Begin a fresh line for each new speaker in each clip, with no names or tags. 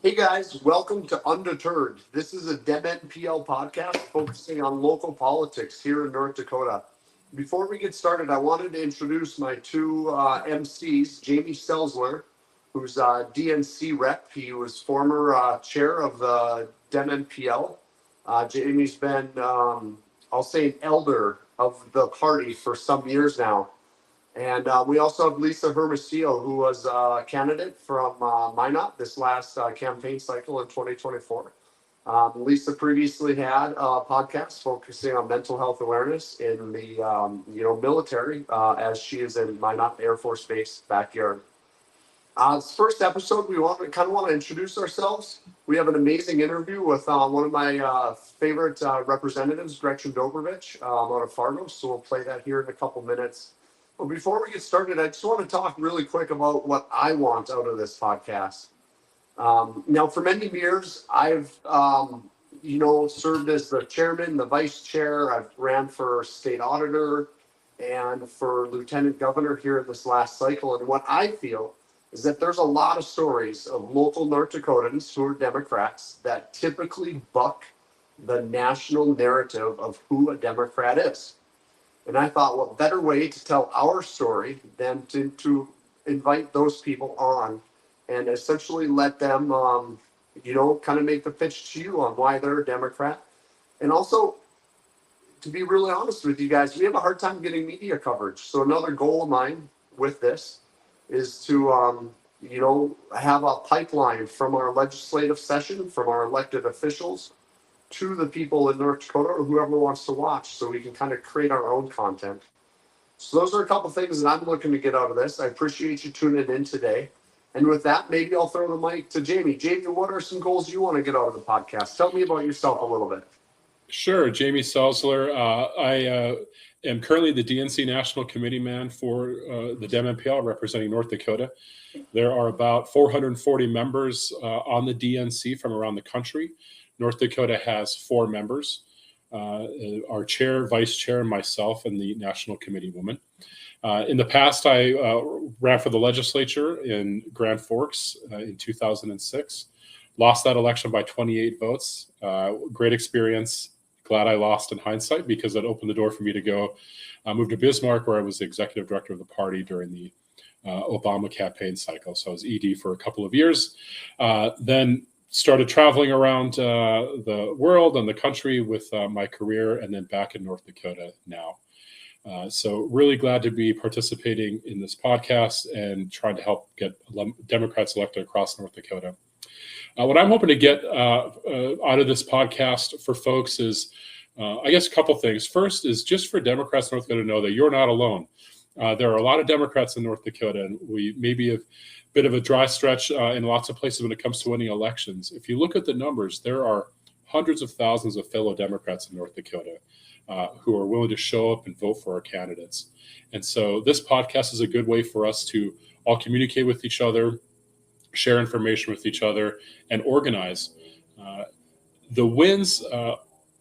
Hey guys, welcome to Undeterred. This is a Dem-NPL podcast focusing on local politics here in North Dakota. Before we get started, I wanted to introduce my two MCs, Jamie Selzler, who's a DNC rep. He was former chair of the Dem-NPL. Jamie's been, I'll say, an elder of the party for some years now. And we also have Lisa Hermosillo, who was a candidate from Minot this last campaign cycle in 2024. Lisa previously had a podcast focusing on mental health awareness in the military, as she is in Minot Air Force Base backyard. This first episode, we want to introduce ourselves. We have an amazing interview with one of my favorite representatives, Gretchen Dobervitch, out of Fargo. So we'll play that here in a couple minutes. But before we get started, I just want to talk really quick about what I want out of this podcast. Now, for many years, I've served as the chairman, the vice chair. I've ran for state auditor and for lieutenant governor here in this last cycle. And what I feel is that there's a lot of stories of local North Dakotans who are Democrats that typically buck the national narrative of who a Democrat is. And I thought, what better way to tell our story than to invite those people on and essentially let them, kind of make the pitch to you on why they're a Democrat. And also, to be really honest with you guys, we have a hard time getting media coverage. So another goal of mine with this is to, have a pipeline from our legislative session, from our elected officials, to the people in North Dakota or whoever wants to watch, so we can kind of create our own content. So those are a couple things that I'm looking to get out of this. I appreciate you tuning in today. And with that, maybe I'll throw the mic to Jamie. Jamie, what are some goals you want to get out of the podcast? Tell me about yourself a little bit.
Sure. Jamie Selzler. I am currently the DNC National Committee man for the Dem-NPL representing North Dakota. There are about 440 members on the DNC from around the country. North Dakota has 4 members, our chair, vice chair, and myself, and the national committee woman. In the past, I ran for the legislature in Grand Forks in 2006, lost that election by 28 votes. Great experience. Glad I lost in hindsight, because it opened the door for me to go move to Bismarck, where I was the executive director of the party during the Obama campaign cycle. So I was ED for a couple of years. Then started traveling around the world and the country with my career, and then back in North Dakota now. So really glad to be participating in this podcast and trying to help get Democrats elected across North Dakota. What I'm hoping to get out of this podcast for folks is, I guess, a couple things. First is just for Democrats in North Dakota to know that you're not alone. There are a lot of Democrats in North Dakota, and we maybe have bit of a dry stretch in lots of places when it comes to winning elections. If you look at the numbers, there are hundreds of thousands of fellow Democrats in North Dakota who are willing to show up and vote for our candidates. And so this podcast is a good way for us to all communicate with each other, share information with each other, and organize. The wins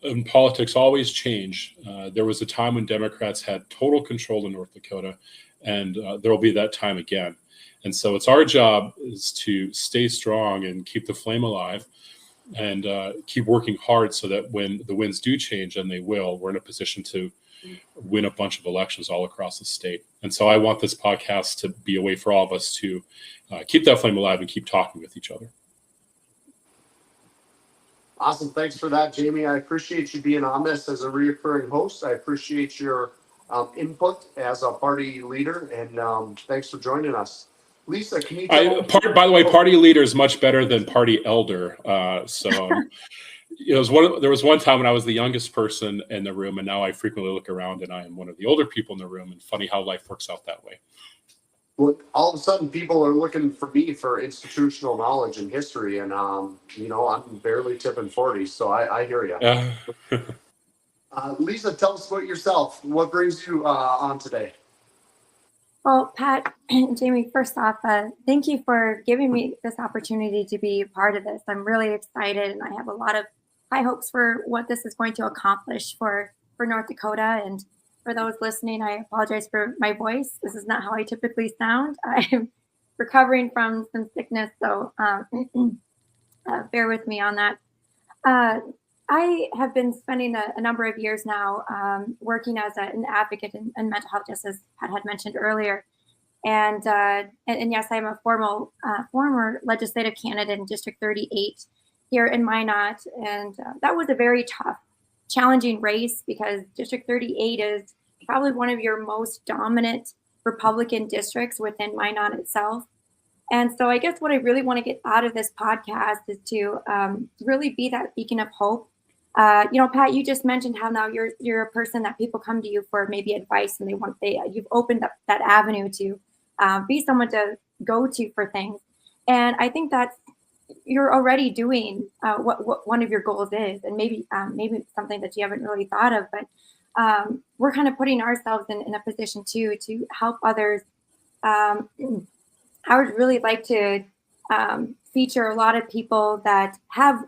in politics always change. There was a time when Democrats had total control in North Dakota, and there will be that time again. And so it's our job is to stay strong and keep the flame alive and keep working hard so that when the winds do change, and they will, we're in a position to win a bunch of elections all across the state. And so I want this podcast to be a way for all of us to keep that flame alive and keep talking with each other.
Awesome. Thanks for that, Jamie. I appreciate you being on this as a reoccurring host. I appreciate your input as a party leader, and thanks for joining us. Lisa, can you tell
by the way, party leader is much better than party elder. There was one time when I was the youngest person in the room, and now I frequently look around and I am one of the older people in the room. And funny how life works out that way.
Well, all of a sudden, people are looking for me for institutional knowledge and history, and I'm barely tipping 40, so I hear you. Lisa, tell us about yourself. What brings you on today?
Well, Pat and Jamie, first off, thank you for giving me this opportunity to be a part of this. I'm really excited, and I have a lot of high hopes for what this is going to accomplish for North Dakota. And for those listening, I apologize for my voice. This is not how I typically sound. I'm recovering from some sickness, so bear with me on that. Uh, I have been spending a number of years now working as an advocate in mental health, just as Pat had mentioned earlier. And yes, I'm a former legislative candidate in District 38 here in Minot. And that was a very tough, challenging race because District 38 is probably one of your most dominant Republican districts within Minot itself. And so I guess what I really want to get out of this podcast is to really be that beacon of hope. Pat, you just mentioned how now you're a person that people come to you for maybe advice, and you've opened up that avenue to be someone to go to for things. And I think that you're already doing what one of your goals is, and maybe something that you haven't really thought of. But we're kind of putting ourselves in a position to help others. I would really like to feature a lot of people that have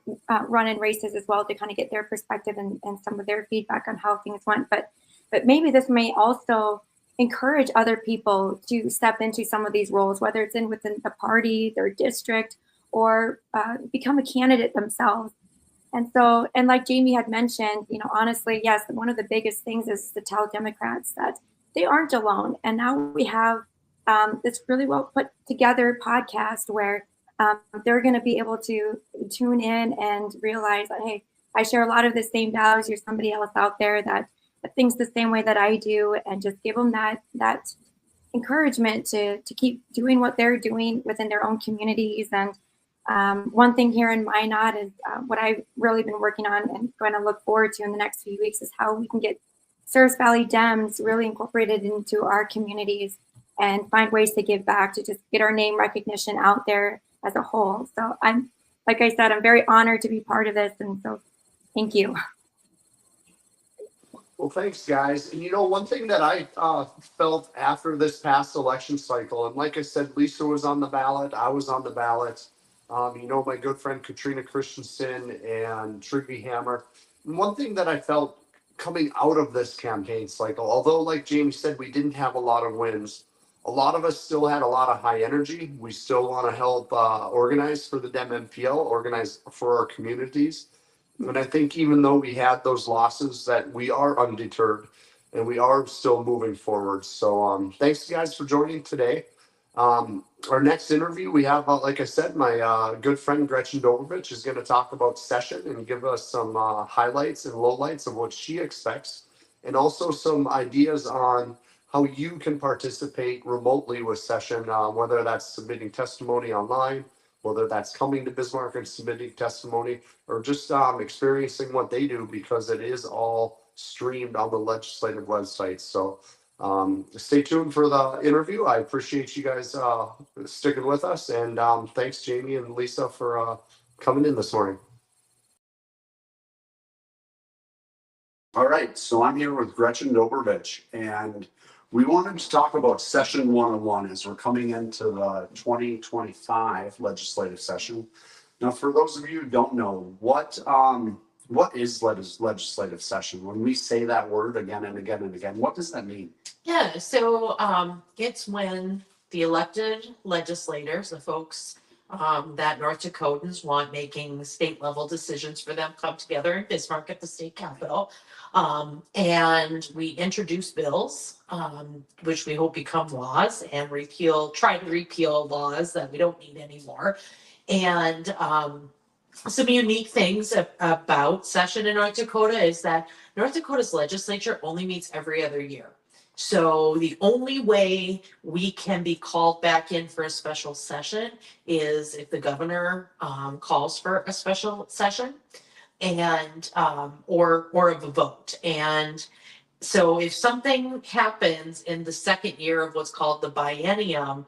run in races as well to kind of get their perspective and some of their feedback on how things went. But maybe this may also encourage other people to step into some of these roles, whether it's within the party, their district, or become a candidate themselves. And so, and like Jamie had mentioned, honestly, yes, one of the biggest things is to tell Democrats that they aren't alone. And now we have this really well put together podcast where they're going to be able to tune in and realize that, hey, I share a lot of the same values. There's somebody else out there that thinks the same way that I do, and just give them that encouragement to keep doing what they're doing within their own communities. And one thing here in Minot is what I've really been working on and going to look forward to in the next few weeks is how we can get Service Valley Dems really incorporated into our communities and find ways to give back, to just get our name recognition out there as a whole. So like I said, I'm very honored to be part of this. And so thank you.
Well, thanks, guys. And one thing that I felt after this past election cycle, and like I said, Lisa was on the ballot, I was on the ballot. My good friend Katrina Christensen and Trigby Hammer. And one thing that I felt coming out of this campaign cycle, although like Jamie said, we didn't have a lot of wins, a lot of us still had a lot of high energy. We still want to help organize for the Dem-NPL, organize for our communities. And I think even though we had those losses, that we are undeterred and we are still moving forward. So thanks guys for joining today. Our next interview, we have, like I said, my good friend Gretchen Dobervitch is going to talk about session and give us some highlights and lowlights of what she expects, and also some ideas on how you can participate remotely with session, whether that's submitting testimony online, whether that's coming to Bismarck and submitting testimony, or just experiencing what they do, because it is all streamed on the legislative website. So stay tuned for the interview. I appreciate you guys sticking with us, and thanks Jamie and Lisa for coming in this morning. All right, so I'm here with Gretchen Dobervitch, and we wanted to talk about session 101 as we're coming into the 2025 legislative session. Now, for those of you who don't know, what is legislative session? When we say that word again and again and again, what does that mean?
Yeah, so it's when the elected legislators, the folks that North Dakotans want making state level decisions for them, come together in Bismarck at the state capitol. And we introduce bills, which we hope become laws, and try to repeal laws that we don't need anymore. And some unique things about session in North Dakota is that North Dakota's legislature only meets every other year. So the only way we can be called back in for a special session is if the governor calls for a special session, and or of a vote. And so if something happens in the second year of what's called the biennium,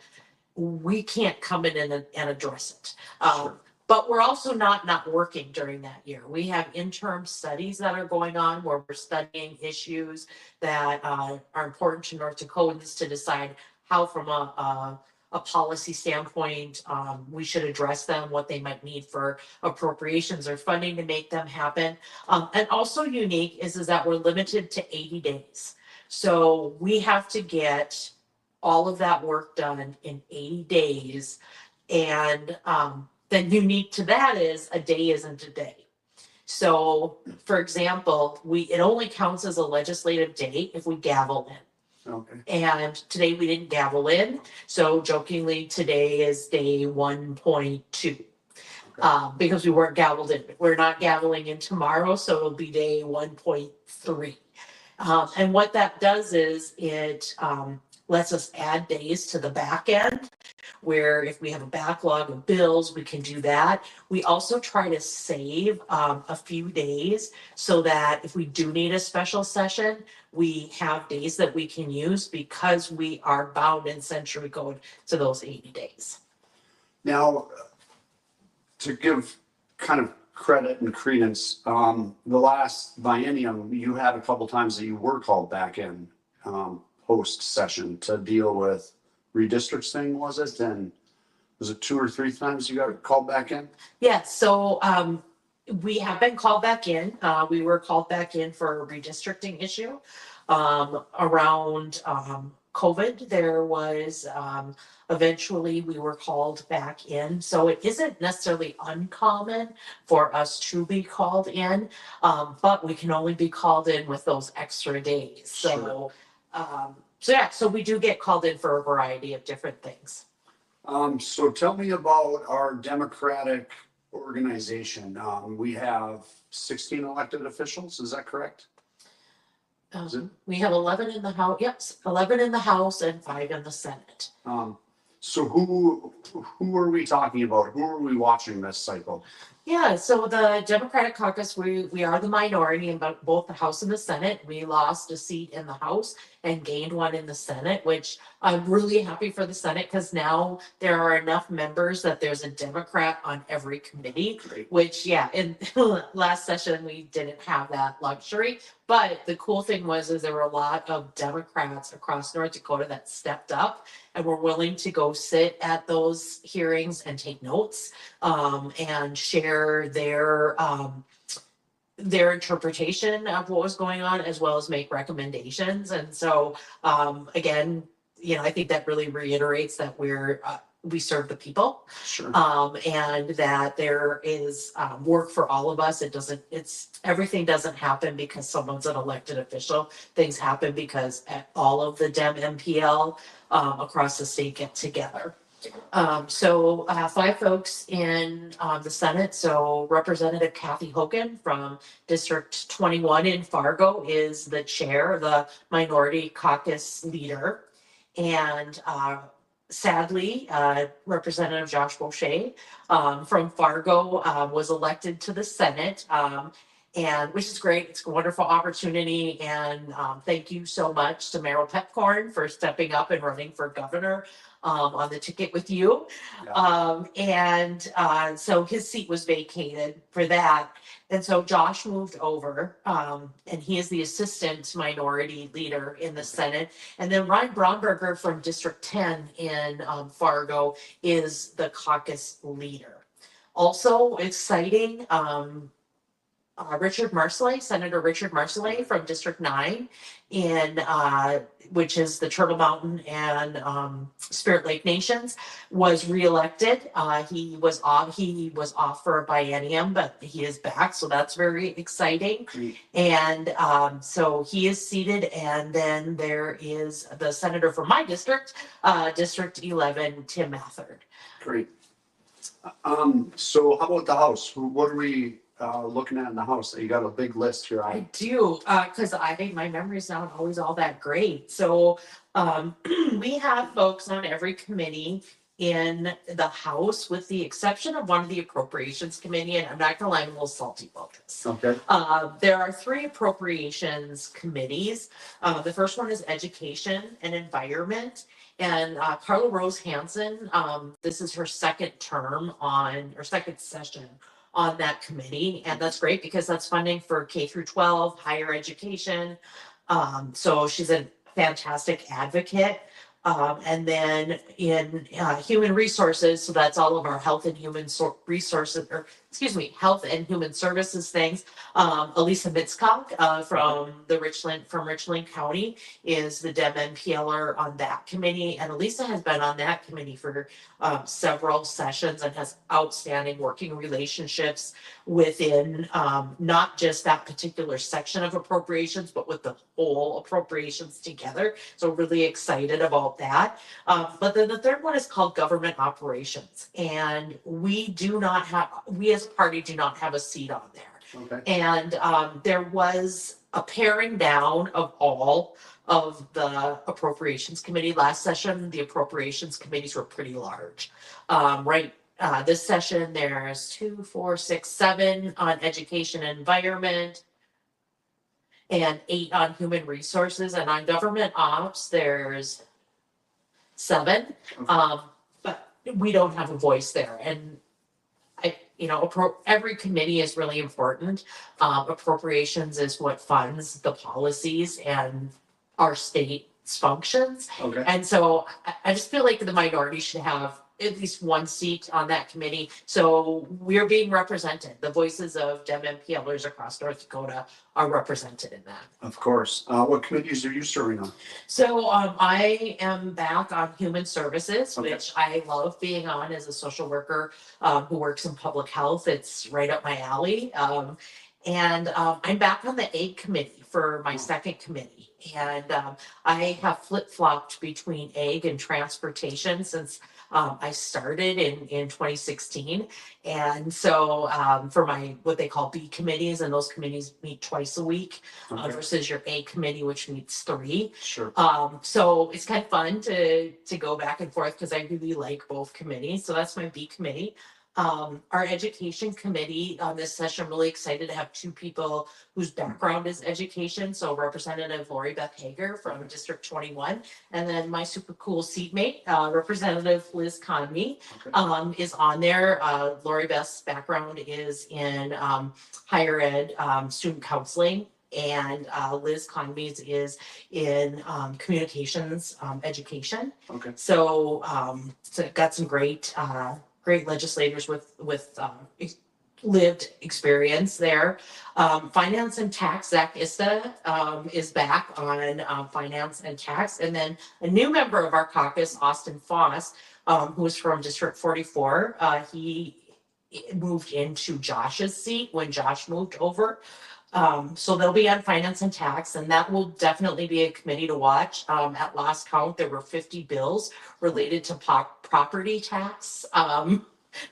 we can't come in and address it.
Sure.
But we're also not working during that year. We have interim studies that are going on where we're studying issues that are important to North Dakotans to decide how, from a policy standpoint, we should address them, what they might need for appropriations or funding to make them happen. And also unique is that we're limited to 80 days. So we have to get all of that work done in 80 days. And then unique to that is a day isn't a day. So, for example, it only counts as a legislative day if we gavel in.
Okay.
And today we didn't gavel in, so jokingly today is day 1.2. Because we weren't gavelled in. We're not gaveling in tomorrow, so it'll be day 1.3. And what that does is it lets us add days to the back end, where if we have a backlog of bills, we can do that. We also try to save a few days so that if we do need a special session, we have days that we can use because we are bound in century code to those 80 days.
Now, to give kind of credit and credence, the last biennium, you had a couple times that you were called back in post session to deal with redistricting, was it? And was it 2 or 3 times you got called back in?
Yeah, so we have been called back in. We were called back in for a redistricting issue around COVID. There was eventually we were called back in. So it isn't necessarily uncommon for us to be called in, but we can only be called in with those extra days. So, so we do get called in for a variety of different things.
So tell me about our Democratic organization. We have 16 elected officials, is that correct?
We have 11 in the House. Yep, 11 in the House and 5 in the Senate.
So who are we talking about? Who are we watching this cycle?
Yeah, so the Democratic caucus, we are the minority in both the House and the Senate. We lost a seat in the House and gained one in the Senate, which I'm really happy for the Senate because now there are enough members that there's a Democrat on every committee.
Great.
Which, yeah, in last session we didn't have that luxury. But the cool thing is there were a lot of Democrats across North Dakota that stepped up and were willing to go sit at those hearings and take notes and share their interpretation of what was going on, as well as make recommendations. And so, again, I think that really reiterates that we serve the people,
Sure.
and that there is work for all of us. Everything doesn't happen because someone's an elected official. Things happen because all of the Dem-NPL across the state get together. So 5 folks in the Senate. So Representative Kathy Hogan from District 21 in Fargo is the chair, the minority caucus leader. And sadly, Representative Josh Boucher from Fargo was elected to the Senate, and which is great. It's a wonderful opportunity. And thank you so much to Merrill Pepcorn for stepping up and running for governor on the ticket with you.
Yeah.
So his seat was vacated for that. And so Josh moved over, and he is the assistant minority leader in the Senate. And then Ryan Braunberger from District 10 in Fargo is the caucus leader. Also exciting, Richard Marcellet, Senator Richard Marcellet from District 9 which is the Turtle Mountain and Spirit Lake Nations, was reelected. He was off for a biennium, but he is back, so that's very exciting.
Great.
And so he is seated, and then there is the senator from my district, District 11, Tim Mathard.
Great. So how about the House? What are we looking at in the House? You got a big list here.
I do, because my memory's not always all that great. So we have folks on every committee in the House, with the exception of one of the Appropriations Committee, and I'm not gonna lie, I'm a little salty about this.
Okay.
There are 3 Appropriations Committees. The first one is Education and Environment. And Carla Rose Hansen, this is her second session on that committee. And that's great because that's funding for K through 12, higher education. So she's a fantastic advocate. And then in human resources, so that's all of our health and human resources, or Health and Human Services things. Elisa Mitzcock from Richland County is the Dem-NPLer on that committee, and Elisa has been on that committee for several sessions and has outstanding working relationships within not just that particular section of appropriations, but with the whole appropriations together. So really excited about that. But then the third one is called government operations, and we as a party do not have a seat on there.
Okay.
And there was a paring down of all of the appropriations committee last session. The appropriations committees were pretty large. This session there's 2, 4, 6, 7 on education and environment, and 8 on human resources, and on government ops there's 7. But we don't have a voice there, and every committee is really important. Appropriations is what funds the policies and our state's functions.
Okay.
And so I just feel like the minority should have at least one seat on that committee. So we're being represented. The voices of Dem-NPLers across North Dakota are represented in that.
Of course. What committees are you serving on?
So I am back on human services,
Okay.
which I love being on as a social worker who works in public health. It's right up my alley. And I'm back on the ag committee for my second committee. And I have flip-flopped between ag and transportation since I started in 2016. And so for my what they call B committees, and those committees meet twice a week versus your A committee, which meets 3.
Sure.
So it's kind of fun to go back and forth because I really like both committees. So that's my B committee. Our education committee on this session, I'm really excited to have 2 people whose background is education. So Representative Lori Beth Hager from District 21, and then my super cool seatmate, Representative Liz Conmey, is on there. Lori Beth's background is in higher ed, student counseling, and Liz Conmey's is in communications education.
Okay.
So got some great legislators with lived experience there. Finance and tax, Zach Ista is back on finance and tax. And then a new member of our caucus, Austin Foss, who is from District 44, he moved into Josh's seat when Josh moved over. So they'll be on finance and tax, and that will definitely be a committee to watch. At last count, there were 50 bills related to property tax.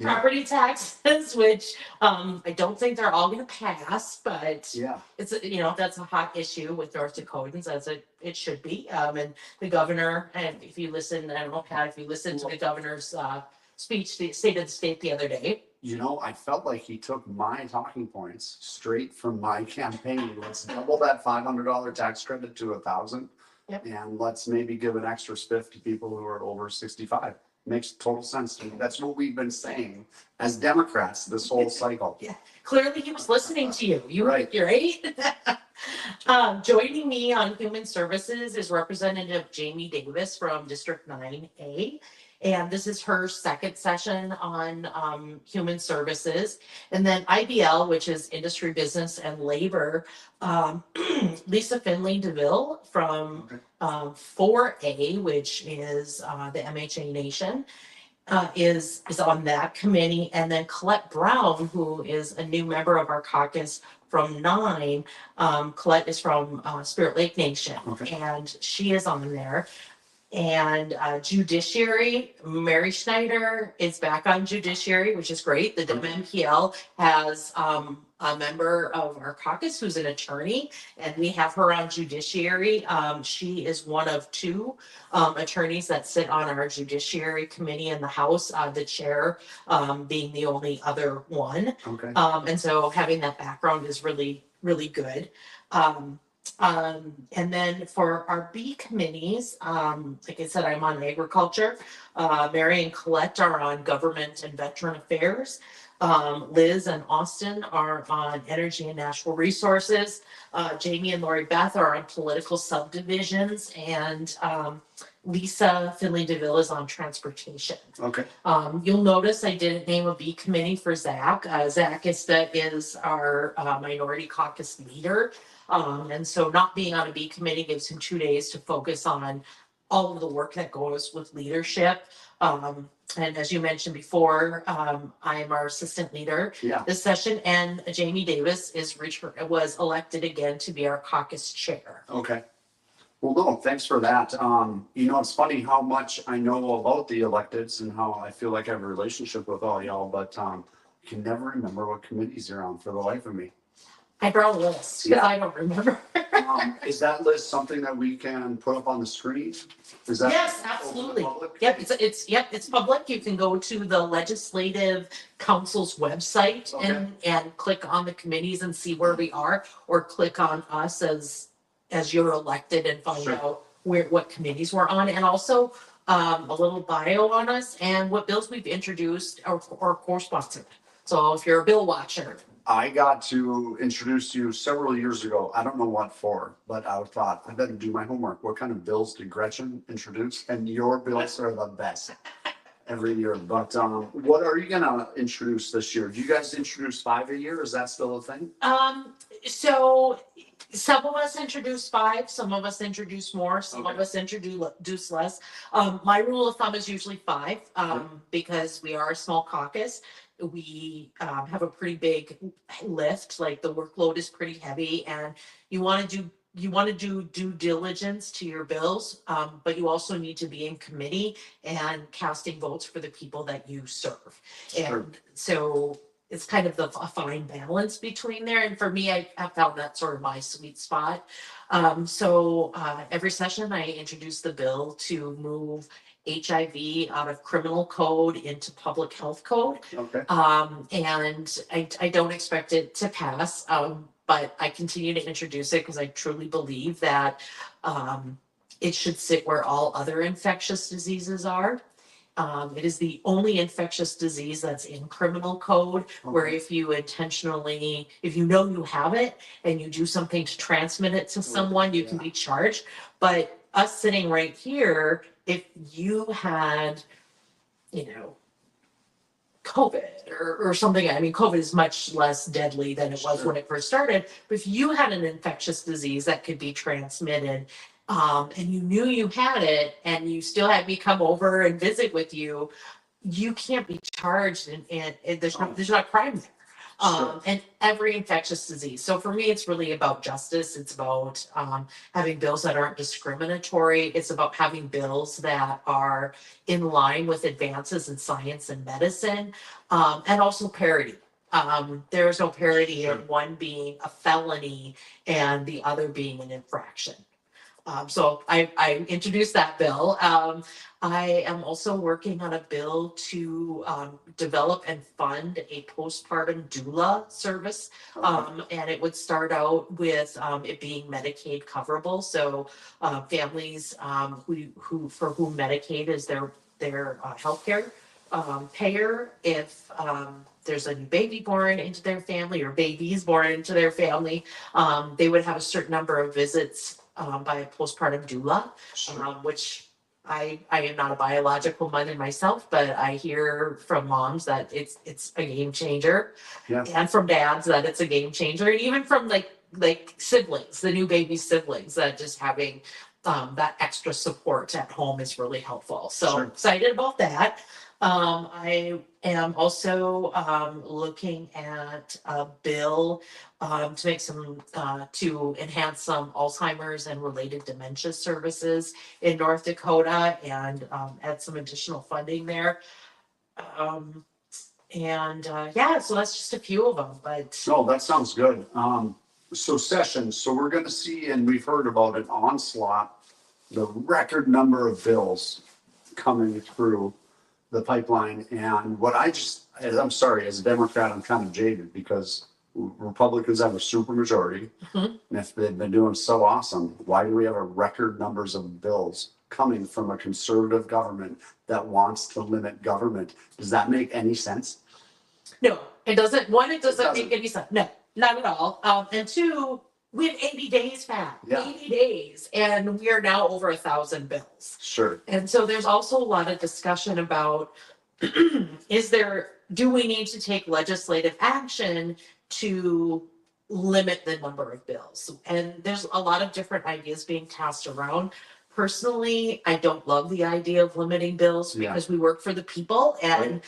Property taxes, which I don't think they're all going to pass, but it's that's a hot issue with North Dakotans, as it should be. And the governor, and if you listen, I don't know, Pat, if you listen to the governor's speech, the State of the State the other day.
I felt like he took my talking points straight from my campaign. Let's double that $500 tax credit to $1,000, and let's maybe give an extra spiff to people who are over 65. Makes total sense to me. That's what we've been saying as Democrats this whole cycle.
Yeah, clearly he was listening to you. You're right. Joining me on human services is Representative Jamie Davis from District 9A. And this is her second session on human services. And then IBL, which is industry, business, and labor, Lisa Finley DeVille from 4A, which is the MHA Nation, is on that committee. And then Colette Brown, who is a new member of our caucus from 9. Colette is from Spirit Lake Nation, and she is on there. And judiciary, Mary Schneider is back on judiciary, which is great. The Dem-NPL has a member of our caucus who's an attorney, and we have her on judiciary. She is one of 2 attorneys that sit on our judiciary committee in the House, the chair being the only other one. And so having that background is really, really good. And then for our B committees, like I said, I'm on agriculture. Mary and Colette are on government and veteran affairs. Liz and Austin are on energy and natural resources. Jamie and Lori Beth are on political subdivisions. And Lisa Finley DeVille is on transportation.
Okay.
You'll notice I didn't name a B committee for Zach. Zach is our minority caucus leader. And so not being on a B committee gives him 2 days to focus on all of the work that goes with leadership. And as you mentioned before, I am our assistant leader this session, and Jamie Davis was elected again to be our caucus chair.
Okay. Well, no, thanks for that. It's funny how much I know about the electeds and how I feel like I have a relationship with all y'all, but I can never remember what committees you're on for the life of me.
I brought a list because I don't remember.
Is that list something that we can put up on the screen? Is that
Yes, absolutely. Yep, it's public. You can go to the Legislative Council's website and click on the committees and see where we are, or click on us as you're elected and find out what committees we're on, and also a little bio on us and what bills we've introduced or co-sponsored. So if you're a bill watcher.
I got to introduce you several years ago. I don't know what for, but I thought I better do my homework. What kind of bills did Gretchen introduce? And your bills are the best every year. But what are you gonna introduce this year? Do you guys introduce 5 a year? Is that still a thing?
So some of us introduce 5, some of us introduce more, some of us introduce less. My rule of thumb is usually 5, because we are a small caucus. We have a pretty big lift, like the workload is pretty heavy, and you want to do due diligence to your bills, but you also need to be in committee and casting votes for the people that you serve. And so it's kind of a fine balance between there. And for me, I have found that sort of my sweet spot. So every session I introduce the bill to move HIV out of criminal code into public health code.
Okay.
And I don't expect it to pass, but I continue to introduce it because I truly believe that it should sit where all other infectious diseases are. It is the only infectious disease that's in criminal code, where if you know you have it and you do something to transmit it to someone, you can be charged. But us sitting right here, if you had, COVID or something, I mean, COVID is much less deadly than it was when it first started. But if you had an infectious disease that could be transmitted, and you knew you had it, and you still had me come over and visit with you, you can't be charged, and there's not crime there. And every infectious disease. So for me, it's really about justice. It's about having bills that aren't discriminatory. It's about having bills that are in line with advances in science and medicine, and also parity. There is no parity in one being a felony and the other being an infraction. So I introduced that bill. I am also working on a bill to develop and fund a postpartum doula service. And it would start out with it being Medicaid coverable. So families for whom Medicaid is their healthcare payer, if there's a new baby born into their family or babies born into their family, they would have a certain number of visits by a postpartum doula, which I am not a biological mother myself, but I hear from moms that it's a game changer, and from dads that it's a game changer, and even from like siblings, the new baby siblings, that just having that extra support at home is really helpful. So excited about that. I am also looking at a bill to make to enhance some Alzheimer's and related dementia services in North Dakota, and add some additional funding there. So that's just a few of them. But
no, that sounds good. So sessions. So we're going to see, and we've heard about an onslaught, the record number of bills coming through the pipeline. And what I'm sorry, as a Democrat, I'm kind of jaded because Republicans have a super majority. And if they've been doing so awesome, why do we have a record numbers of bills coming from a conservative government that wants to limit government? Does that make any sense?
No, it doesn't. One, it doesn't make any sense. No, not at all. And two, We have 80 days, Pat.
Yeah.
80 days. And we are now over 1,000 bills.
Sure.
And so there's also a lot of discussion about do we need to take legislative action to limit the number of bills? And there's a lot of different ideas being tossed around. Personally, I don't love the idea of limiting bills
Yeah.
because we work for the people. And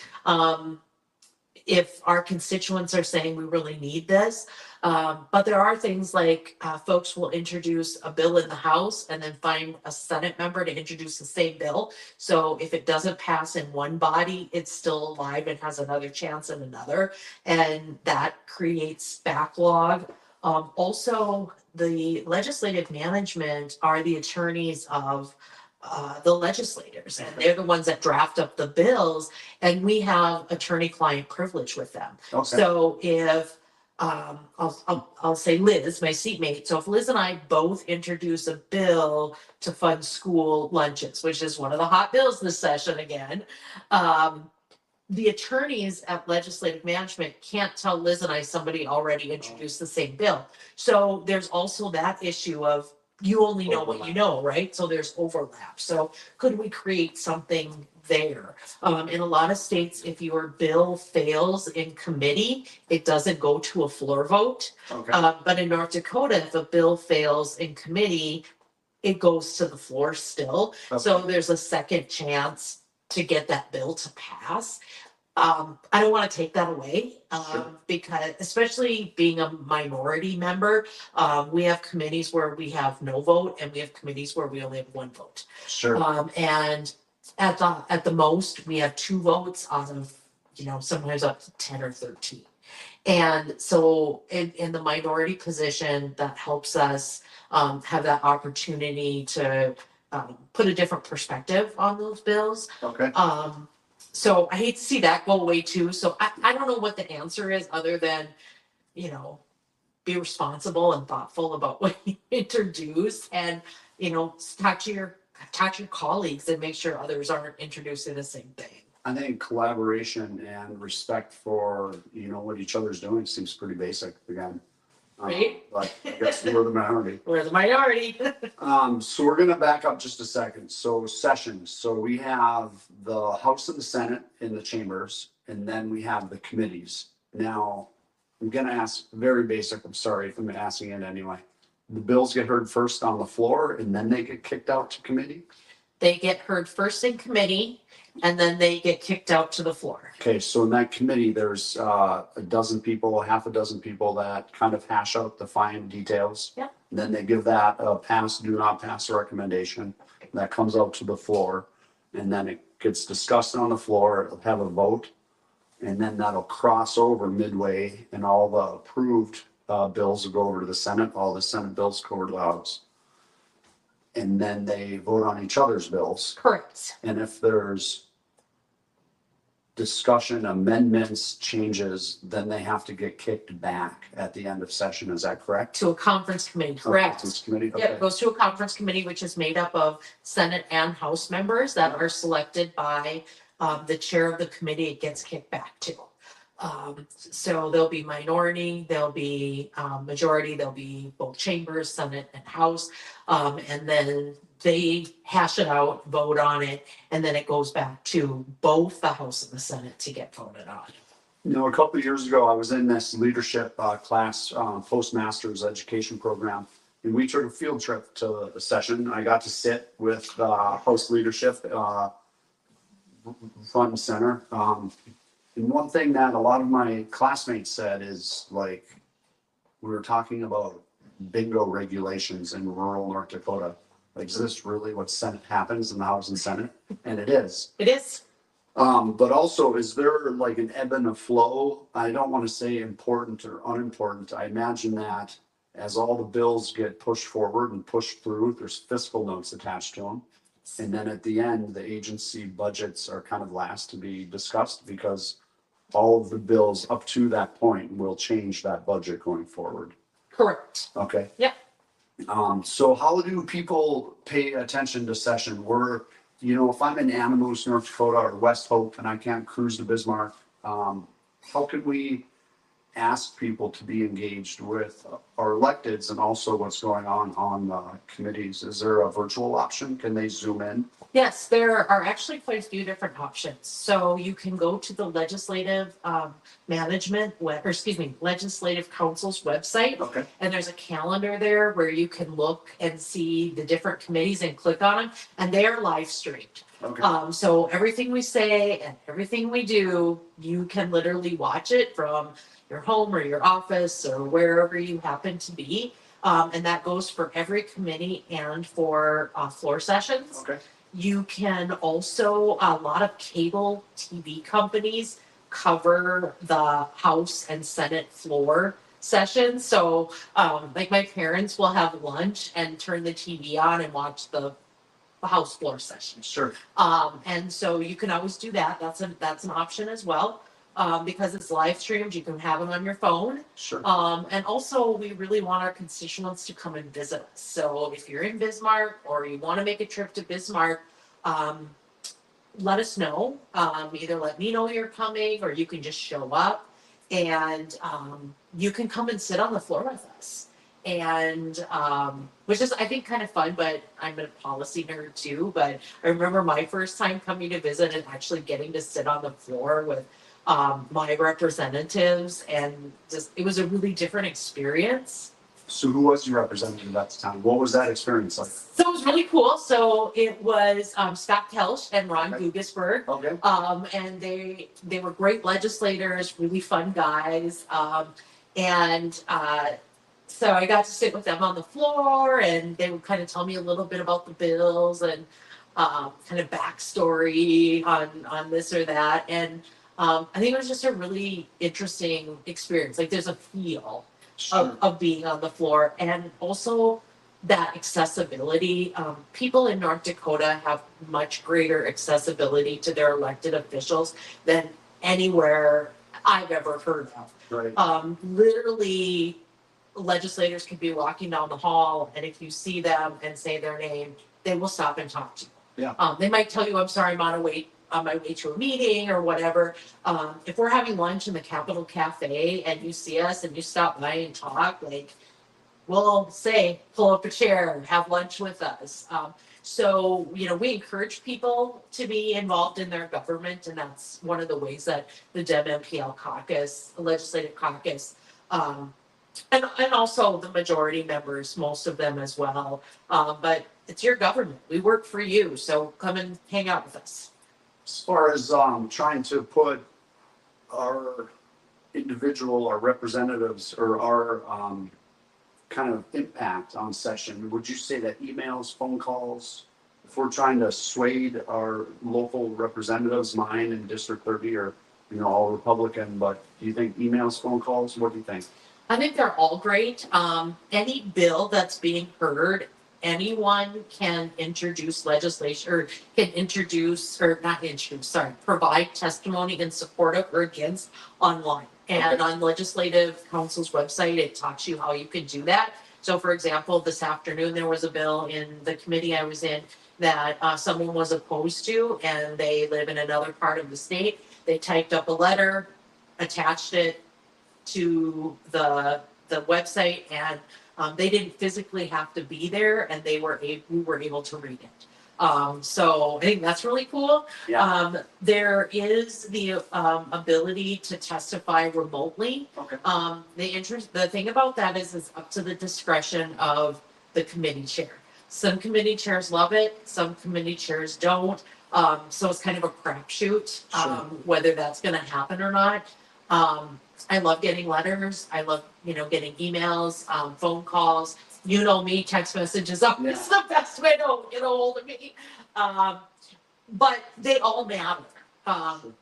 if our constituents are saying we really need this, but there are things like folks will introduce a bill in the House and then find a Senate member to introduce the same bill. So if it doesn't pass in one body, it's still alive and has another chance in another. And that creates backlog. Also, the legislative management are the attorneys of the legislators, and they're the ones that draft up the bills, and we have attorney-client privilege with them.
Okay.
So if I'll say Liz, my seatmate. So if Liz and I both introduce a bill to fund school lunches, which is one of the hot bills this session again, the attorneys at legislative management can't tell Liz and I somebody already introduced the same bill. So there's also that issue of you only know what you know, right? So there's overlap. So could we create something there? In a lot of states, if your bill fails in committee, it doesn't go to a floor vote.
Okay.
But in North Dakota, if a bill fails in committee, it goes to the floor still.
Okay.
So there's a second chance to get that bill to pass. I don't want to take that away
Sure.
because, especially being a minority member, we have committees where we have no vote, and we have committees where we only have one vote.
Sure.
And at the most, we have 2 votes out of sometimes up to 10 or 13. And so in the minority position, that helps us have that opportunity to put a different perspective on those bills.
Okay.
So I hate to see that go away too. So I don't know what the answer is other than, be responsible and thoughtful about what you introduce, and, talk to your colleagues and make sure others aren't introducing the same thing.
I think collaboration and respect for, what each other's doing seems pretty basic again.
Right.
But I guess we're the minority.
We're the minority.
So we're gonna back up just a second. So sessions. So we have the House and the Senate in the chambers, and then we have the committees. Now, I'm gonna ask very basic. I'm sorry if I'm asking it anyway. The bills get heard first on the floor, and then they get kicked out to committee?
They get heard first in committee, and then they get kicked out to the floor.
Okay, so in that committee, there's a dozen people, half a dozen people that kind of hash out the fine details.
Yep.
Then they give that a pass, do not pass recommendation. That comes out to the floor, and then it gets discussed on the floor. It'll have a vote, and then that'll cross over midway, and all the approved bills will go over to the Senate. All the Senate bills go over to the House. And then they vote on each other's bills.
Correct.
And if there's discussion, amendments, changes, then they have to get kicked back at the end of session. Is that correct?
To a conference committee, correct.
Conference committee,
Yeah,
okay.
it goes to a conference committee, which is made up of Senate and House members that are selected by the chair of the committee. It gets kicked back to. So there'll be minority, there'll be majority, there'll be both chambers, Senate and House. And then they hash it out, vote on it, and then it goes back to both the House and the Senate to get voted on.
A couple of years ago, I was in this leadership class, postmaster's education program, and we took a field trip to a session. I got to sit with House leadership front and center. And one thing that a lot of my classmates said is, like, we were talking about bingo regulations in rural North Dakota. Like, is this really what Senate happens in the House and Senate? And it is.
It is.
But also, is there like an ebb and a flow? I don't want to say important or unimportant. I imagine that as all the bills get pushed forward and pushed through, there's fiscal notes attached to them. And then at the end, the agency budgets are kind of last to be discussed, because all of the bills up to that point will change that budget going forward.
Correct.
Okay.
Yep.
So how do people pay attention to session? If I'm in Anamoose, North Dakota, or West Hope, and I can't cruise to Bismarck, how can we ask people to be engaged with our electeds and also what's going on committees? Is there a virtual option? Can they zoom in?
Yes, there are actually quite a few different options. So you can go to the legislative legislative council's website.
Okay.
And there's a calendar there where you can look and see the different committees and click on them, and they are live streamed.
Okay.
So everything we say and everything we do, you can literally watch it from your home or your office or wherever you happen to be. And that goes for every committee and for floor sessions.
Okay.
You can also, a lot of cable TV companies cover the House and Senate floor sessions. So, like my parents will have lunch and turn the TV on and watch the House floor session.
Sure.
And so you can always do that. That's an option as well. Because it's live streamed, you can have them on your phone.
Sure.
And also, we really want our constituents to come and visit us. So if you're in Bismarck or you want to make a trip to Bismarck, let us know. Either let me know you're coming, or you can just show up, and you can come and sit on the floor with us. And which is, I think, kind of fun. But I'm a policy nerd too. But I remember my first time coming to visit and actually getting to sit on the floor with my representatives, and just it was a really different experience.
So who was your representative at the time? What was that experience like?
So it was really cool. So it was Scott Kelsch and Ron
Okay.
Gugesberg.
Okay.
And they were great legislators, really fun guys. So I got to sit with them on the floor, and they would kind of tell me a little bit about the bills and kind of backstory on this or that. And I think it was just a really interesting experience. Like, there's a feel
Sure.
of being on the floor, and also that accessibility. People in North Dakota have much greater accessibility to their elected officials than anywhere I've ever heard of.
Right.
Literally, legislators could be walking down the hall, and if you see them and say their name, they will stop and talk to you.
Yeah.
They might tell you, "I'm sorry, I'm on my way to a meeting," or whatever. If we're having lunch in the Capitol Cafe and you see us and you stop by and talk, like, we'll say, pull up a chair and have lunch with us. So, we encourage people to be involved in their government, and that's one of the ways that the Dem-NPL caucus, the legislative caucus, and also the majority members, most of them as well. But it's your government. We work for you, so come and hang out with us.
As far as trying to put our individual, our representatives, or our kind of impact on session, would you say that emails, phone calls, if we're trying to sway our local representatives, mine in District 30, or all Republican, but do you think emails, phone calls, what do you think?
I think they're all great. Any bill that's being heard, anyone can introduce legislation, or can provide testimony in support of or against online. And on Legislative Council's website, it talks you how you can do that. So, for example, this afternoon, there was a bill in the committee I was in that someone was opposed to, and they live in another part of the state. They typed up a letter, attached it to the website, and they didn't physically have to be there, and we were able to read it. So I think that's really cool.
Yeah.
There is the ability to testify remotely.
Okay.
The thing about that is it's up to the discretion of the committee chair. Some committee chairs love it, some committee chairs don't. So it's kind of a crapshoot, whether that's going to happen or not. I love getting letters. I love, getting emails, phone calls. You know me, text messages always the best way to get a hold of me. But they all matter.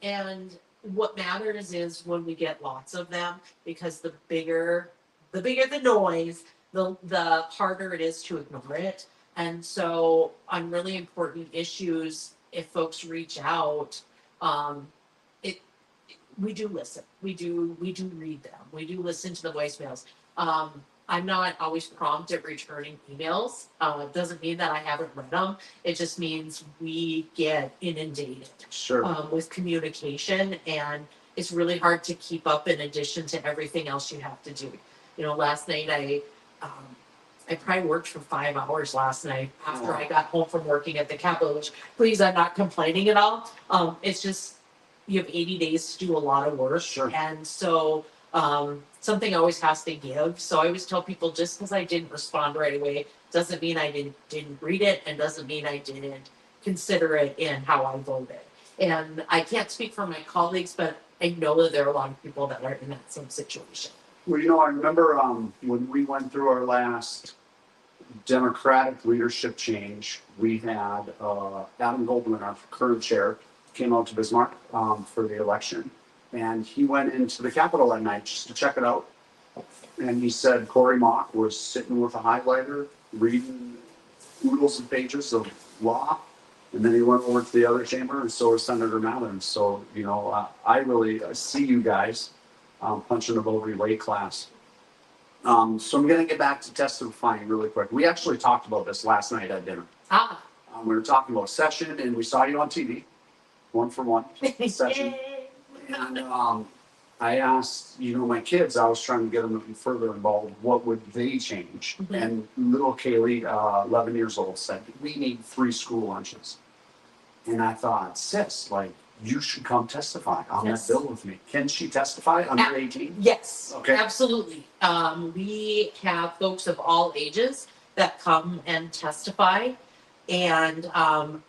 And what matters is when we get lots of them, because the bigger the noise, the harder it is to ignore it. And so on really important issues, if folks reach out, we do listen. We do read them. We do listen to the voicemails. I'm not always prompt at returning emails. It doesn't mean that I haven't read them. It just means we get inundated with communication, and it's really hard to keep up in addition to everything else you have to do. You know, last night I probably worked for 5 hours last night after I got home from working at the Capitol, which, please, I'm not complaining at all. It's just, you have 80 days to do a lot of work.
Sure.
And so something always has to give. So I always tell people, just because I didn't respond right away doesn't mean I didn't read it, and doesn't mean I didn't consider it in how I voted. And I can't speak for my colleagues, but I know that there are a lot of people that are in that same situation.
Well, you know, I remember when we went through our last Democratic leadership change, we had Adam Goldman, our current chair, came out to Bismarck for the election. And he went into the Capitol that night just to check it out. And he said Cory Mock was sitting with a highlighter, reading oodles of pages of law. And then he went over to the other chamber, and so was Senator Mallon. So, you know, I really see you guys punching above your weight class. So I'm going to get back to testifying really quick. We actually talked about this last night at dinner. We were talking about session, and we saw you on TV, 1-for-1 session. And I asked, you know, my kids, I was trying to get them further involved. What would they change?
Mm-hmm.
And little Kaylee, 11 years old, said, we need 3 school lunches. And I thought, sis, like, you should come testify on
Yes.
that bill with me. Can she testify under 18?
Yes,
Okay.
absolutely. We have folks of all ages that come and testify, and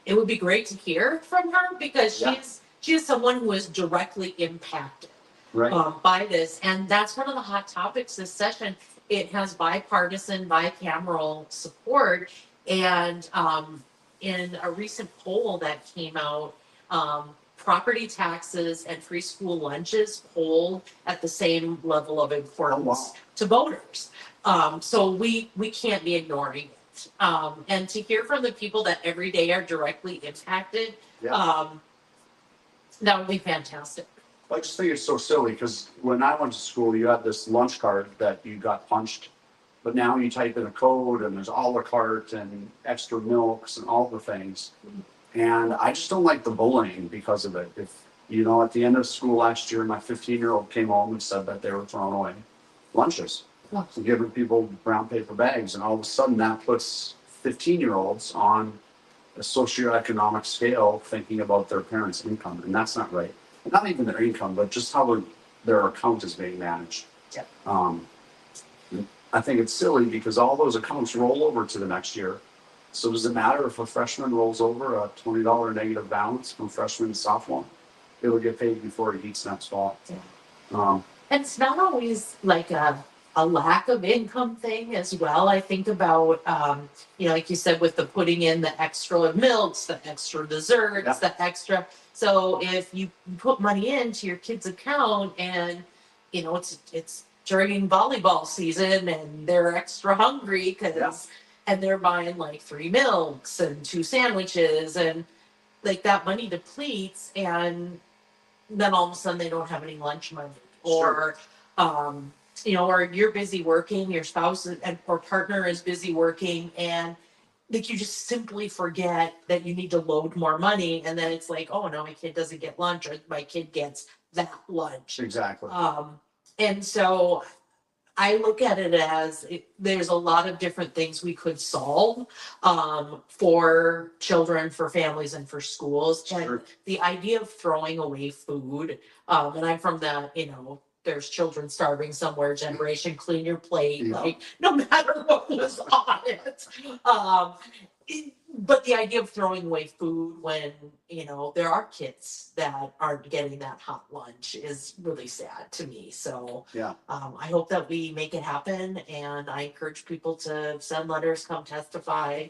it would be great to hear from her, because
Yeah.
she is someone who is directly impacted
Right.
by this, and that's one of the hot topics this session. It has bipartisan, bicameral support, and in a recent poll that came out, property taxes and free school lunches polled at the same level of importance to voters. So we can't be ignoring it. And to hear from the people that every day are directly impacted, that would be fantastic.
I just think it's so silly, because when I went to school, you had this lunch card that you got punched, but now you type in a code and there's a la carte and extra milks and all the things. And I just don't like the bullying because of it. If, you know, at the end of school last year, my 15-year-old came home and said that they were throwing away lunches, and giving people brown paper bags. And all of a sudden that puts 15-year-olds on a socioeconomic scale thinking about their parents' income. And that's not right. Not even their income, but just how their account is being managed.
Yeah.
I think it's silly, because all those accounts roll over to the next year. So does it matter if a freshman rolls over a $20 negative balance from freshman to sophomore? It'll get paid before it heats next fall.
Yeah. And it's not always like a lack of income thing as well. I think about, you know, like you said, with the putting in the extra milks, the extra desserts, the extra. So if you put money into your kid's account, and, you know, it's during volleyball season and they're extra hungry and they're buying like 3 milks and 2 sandwiches, and like that money depletes, and then all of a sudden they don't have any lunch money, or you know, or you're busy working, your spouse or partner is busy working, and like you just simply forget that you need to load more money, and then it's like, oh no, my kid doesn't get lunch, or my kid gets that lunch.
Exactly.
And so I look at it as there's a lot of different things we could solve for children, for families, and for schools.
Sure.
And the idea of throwing away food, and I'm from the, you know, there's children starving somewhere generation, clean your plate, like no matter what was on it. But the idea of throwing away food when, you know, there are kids that aren't getting that hot lunch is really sad to me. So I hope that we make it happen, and I encourage people to send letters, come testify,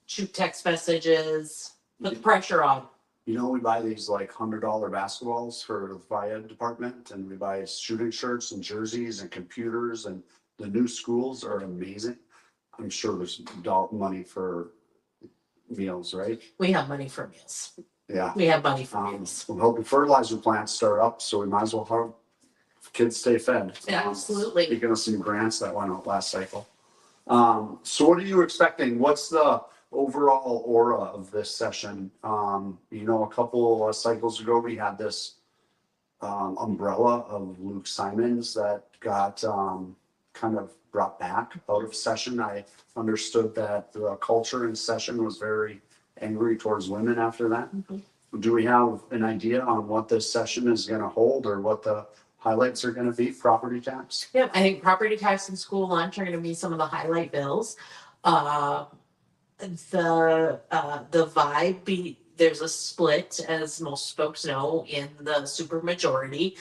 shoot text messages, put the pressure on.
You know, we buy these like $100 basketballs for the Fire department, and we buy shooting shirts and jerseys and computers, and the new schools are amazing. I'm sure there's money for meals, right?
We have money for meals.
Yeah.
We have money for meals.
We're hoping fertilizer plants start up, so we might as well have kids stay fed.
Absolutely.
Speaking of some grants that went out last cycle. So what are you expecting? What's the overall aura of this session? You know, a couple cycles ago, we had this umbrella of Luke Simons that got kind of brought back out of session. I understood that the culture in session was very angry towards women after that. Do we have an idea on what this session is going to hold or what the highlights are going to be? Property tax?
Yeah, I think property tax and school lunch are going to be some of the highlight bills. The vibe there's a split, as most folks know, in the supermajority,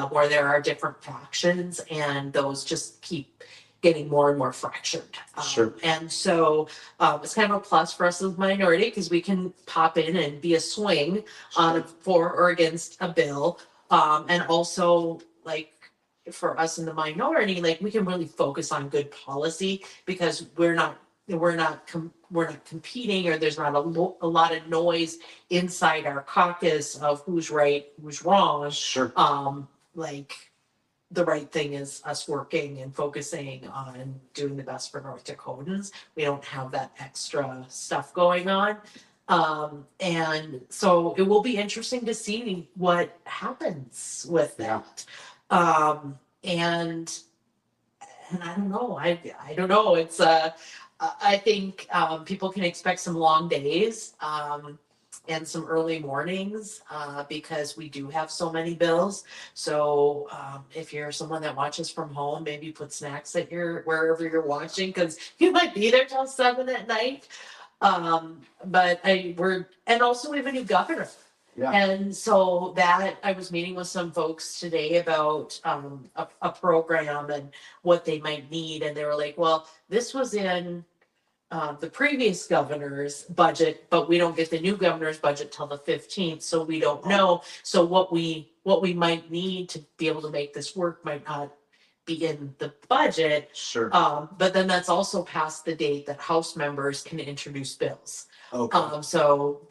where there are different factions, and those just keep getting more and more fractured.
Sure.
And so it's kind of a plus for us as a minority because we can pop in and be a swing on for or against a bill, and also like for us in the minority, like we can really focus on good policy because we're not competing, or there's not a lot of noise inside our caucus of who's right, who's wrong.
Sure.
Like the right thing is us working and focusing on doing the best for North Dakotans. We don't have that extra stuff going on. And so it will be interesting to see what happens with that. And I don't know. I don't know. It's I think people can expect some long days and some early mornings because we do have so many bills. So if you're someone that watches from home, maybe put snacks at wherever you're watching because you might be there till 7 at night. But and also we have a new governor.
Yeah.
And so that I was meeting with some folks today about a program and what they might need. And they were like, well, this was in the previous governor's budget, but we don't get the new governor's budget till the 15th. So we don't know. So what we might need to be able to make this work might not be in the budget.
Sure.
But then that's also past the date that House members can introduce bills.
Okay.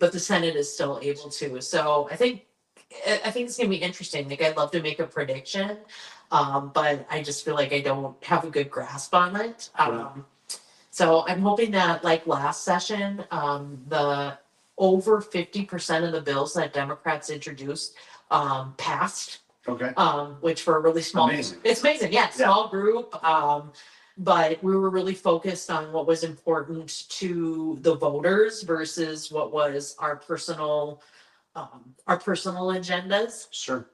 But the Senate is still able to. So I think it's gonna be interesting. Like I'd love to make a prediction, but I just feel like I don't have a good grasp on it. So I'm hoping that like last session, the over 50% of the bills that Democrats introduced passed.
Okay.
Which for a really small,
Amazing.
It's amazing. Yeah, small group. But we were really focused on what was important to the voters versus what was our personal agendas.
Sure.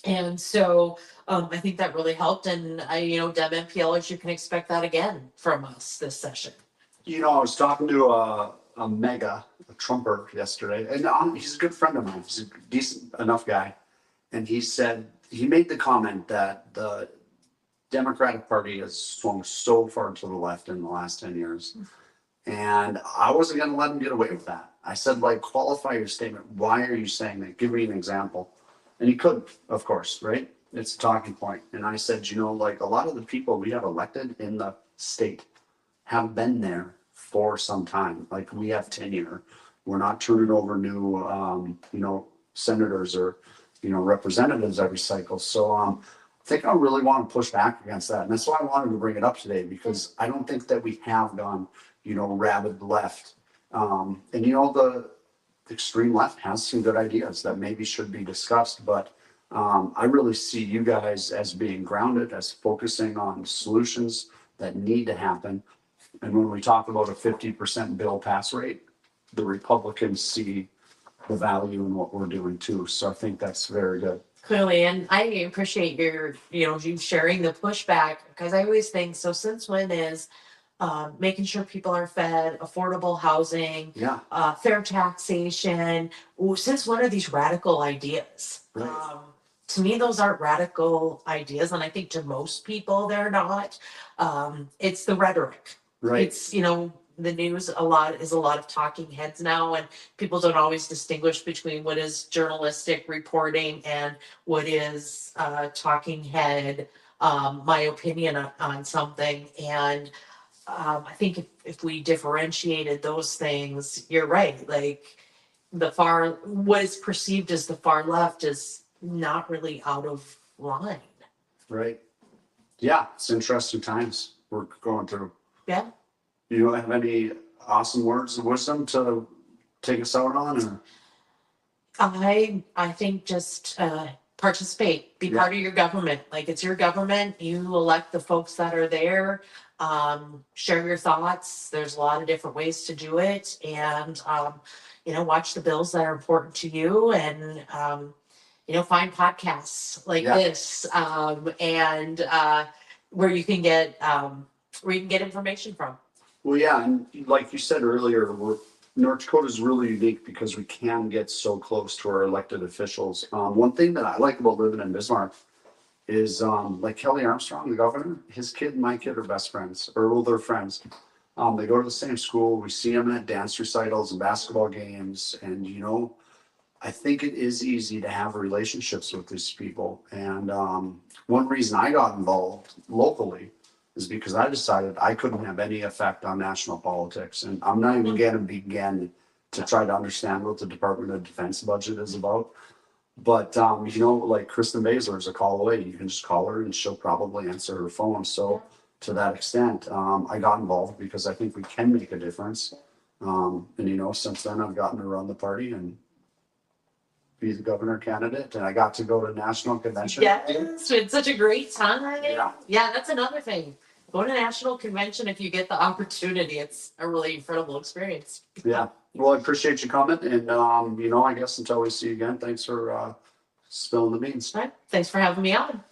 And so I think that really helped. And Dem-NPLers, you can expect that again from us this session.
I was talking to a Trumper yesterday, and he's a good friend of mine. He's a decent enough guy. And he made the comment that the Democratic Party has swung so far to the left in the last 10 years. And I wasn't going to let him get away with that. I said, qualify your statement. Why are you saying that? Give me an example. And he couldn't, of course, right? It's a talking point. And I said, a lot of the people we have elected in the state have been there for some time. Like we have tenure. We're not turning over new, senators or, representatives every cycle. So I think I really want to push back against that. And that's why I wanted to bring it up today, because I don't think that we have gone, rabid left. The extreme left has some good ideas that maybe should be discussed, but I really see you guys as being grounded, as focusing on solutions that need to happen. And when we talk about a 50% bill pass rate, the Republicans see the value in what we're doing too. So I think that's very good.
Clearly, and I appreciate you sharing the pushback, because I always think, so since when is making sure people are fed, affordable housing, fair taxation, since when are these radical ideas?
Right.
To me, those aren't radical ideas, and I think to most people they're not. It's the rhetoric.
Right.
It's, the news is a lot of talking heads now, and people don't always distinguish between what is journalistic reporting and what is talking head, my opinion on something. And I think if we differentiated those things, you're right. Like what is perceived as the far left is not really out of line.
Right. Yeah, it's interesting times we're going through.
Yeah.
You don't have any awesome words of wisdom to take us out on? Or?
I think just participate, be
Yeah.
part of your government. Like, it's your government, you elect the folks that are there. Share your thoughts. There's a lot of different ways to do it, and watch the bills that are important to you, and find podcasts like
Yeah.
this, and where you can get information from.
Well, yeah, and like you said earlier, North Dakota is really unique because we can get so close to our elected officials. One thing that I like about living in Bismarck is like Kelly Armstrong, the governor, his kid and my kid are best friends, or well, they're friends. They go to the same school. We see them at dance recitals and basketball games, and I think it is easy to have relationships with these people. And one reason I got involved locally is because I decided I couldn't have any effect on national politics. And I'm not even going to begin to try to understand what the Department of Defense budget is about. But, like Kristen Baszler is a call away. You can just call her and she'll probably answer her phone. So to that extent, I got involved because I think we can make a difference. And, since then I've gotten to run the party and be the governor candidate, and I got to go to national convention.
Yes, it's such a great time.
Yeah.
That's another thing. Go to national convention if you get the opportunity. It's a really incredible experience.
Yeah. Well, I appreciate you coming, and I guess until we see you again, thanks for spilling the beans.
All right. Thanks for having me on.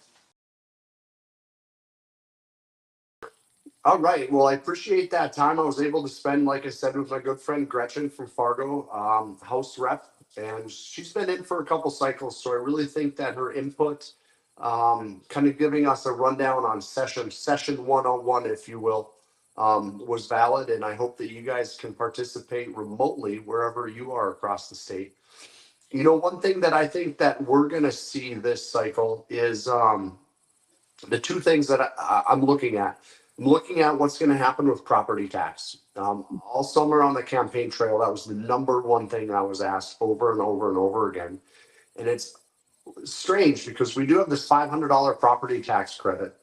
All right. Well, I appreciate that time I was able to spend, like I said, with my good friend Gretchen from Fargo, House Rep, and she's been in for a couple cycles. So I really think that her input, kind of giving us a rundown on session 101, if you will, was valid. And I hope that you guys can participate remotely wherever you are across the state. One thing that I think that we're going to see this cycle is the two things that I'm looking at. I'm looking at what's going to happen with property tax. All summer on the campaign trail, that was the number one thing I was asked over and over and over again. And it's strange because we do have this $500 property tax credit.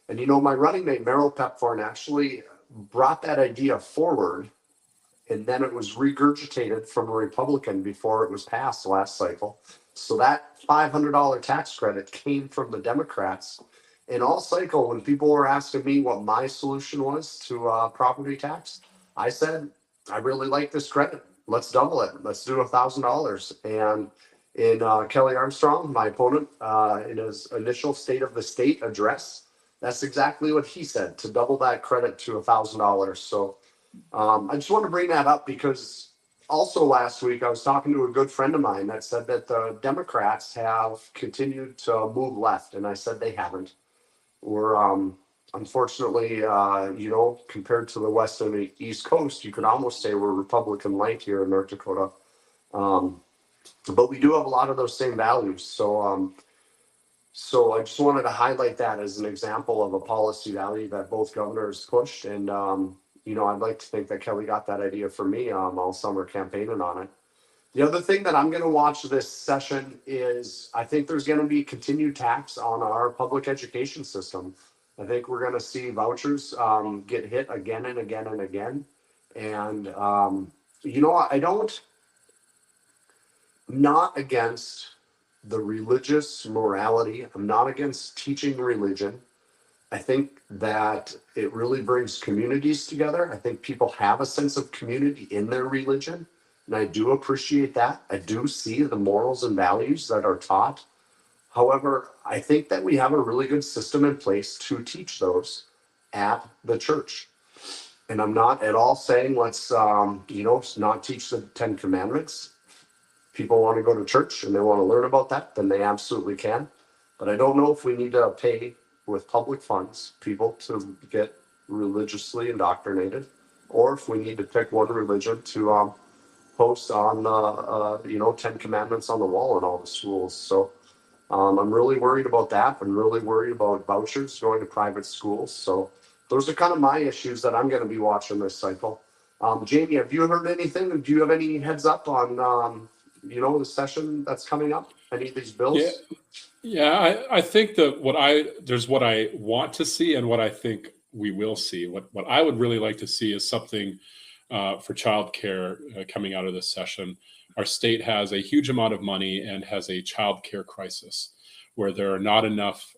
And my running mate, Meryl Pepthorne, actually brought that idea forward. And then it was regurgitated from a Republican before it was passed last cycle. So that $500 tax credit came from the Democrats. And all cycle, when people were asking me what my solution was to property tax, I said, I really like this credit. Let's double it. Let's do $1,000. And in Kelly Armstrong, my opponent, in his initial State of the State address, that's exactly what he said, to double that credit to $1,000. So I just want to bring that up because also last week I was talking to a good friend of mine that said that the Democrats have continued to move left. And I said they haven't. We're unfortunately, compared to the West and the East Coast, you could almost say we're Republican light here in North Dakota. But we do have a lot of those same values. So I just wanted to highlight that as an example of a policy value that both governors pushed. And, I'd like to think that Kelly got that idea from me all summer campaigning on it. The other thing that I'm going to watch this session is I think there's going to be continued tax on our public education system. I think we're going to see vouchers get hit again and again and again. And, I'm not against the religious morality. I'm not against teaching religion. I think that it really brings communities together. I think people have a sense of community in their religion. And I do appreciate that. I do see the morals and values that are taught. However, I think that we have a really good system in place to teach those at the church. And I'm not at all saying let's, not teach the 10 Commandments. People want to go to church and they want to learn about that, then they absolutely can. But I don't know if we need to pay with public funds people to get religiously indoctrinated, or if we need to pick one religion to post on 10 Commandments on the wall in all the schools. So I'm really worried about that. I'm really worried about vouchers going to private schools. So those are kind of my issues that I'm going to be watching this cycle. Jamie, have you heard anything? Do you have any heads up on the session that's coming up? Any of these bills?
Yeah, I think that there's what I want to see and what I think we will see. What I would really like to see is something for childcare coming out of this session. Our state has a huge amount of money and has a childcare crisis. where there are not enough